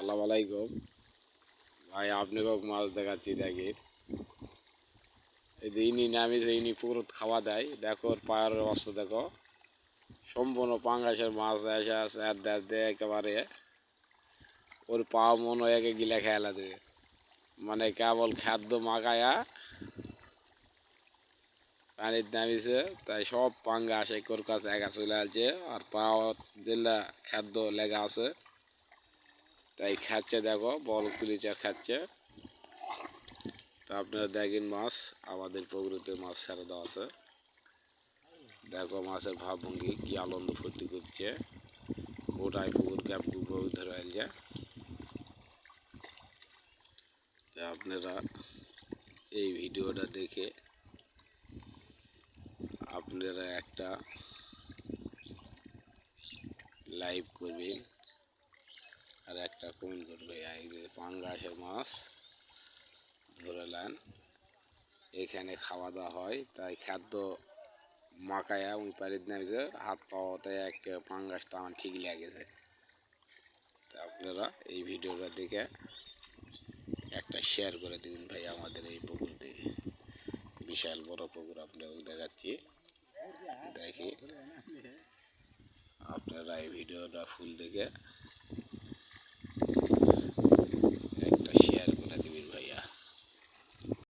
আসসালামু আলাইকুম ভাই, আপনাকেও মাছ দেখাচ্ছি। দেখি এই যে ইনি নামি যে ইনি পুকুর খাওয়া দেয়, দেখো ওর পায়ের অবস্থা দেখো, সম্পূর্ণ পাঙ্গাসের মাছ এসে আছে আর দেয় একেবারে ওর পা মনে হয় একে গিলা খেলা দেবে, মানে কেবল খাদ্য মাখায়া পানির নামিছে, তাই সব পাঙ্গাস ওর কাছে একা চলে আসছে আর পা জেলা খাদ্য লেগা আছে, তাই খাচ্ছে। দেখো বল তুলিচা খাচ্ছে। তা আপনারা দেখেন মাছ আমাদের পুকুরেতে মাছ ছেড়ে দেওয়া আছে। দেখো মাছের ভাবভঙ্গি কি আনন্দ ফুর্তি করছে, গোটাই পুকুর গ্যাপ ধরে আনছে। তা আপনারা এই ভিডিওটা দেখে আপনারা একটা লাইক করবেন আর একটা কমেন্ট করবেন। এই যে পাঙ্গাসের মাছ ধরে নেন, এখানে খাওয়া দাওয়া হয়, তাই খাদ্য মাখায়া ওই পানির নামছে, হাত পাওয়াতে এক পাঙ্গাসটা আমার ঠিক লেগেছে। তা আপনারা এই ভিডিওটা দেখে একটা শেয়ার করে দিন ভাই। আমাদের এই পুকুর দেখে বিশাল বড় পুকুর আপনাকে দেখাচ্ছি, দেখি আপনারা এই ভিডিওটা ফুল দেখে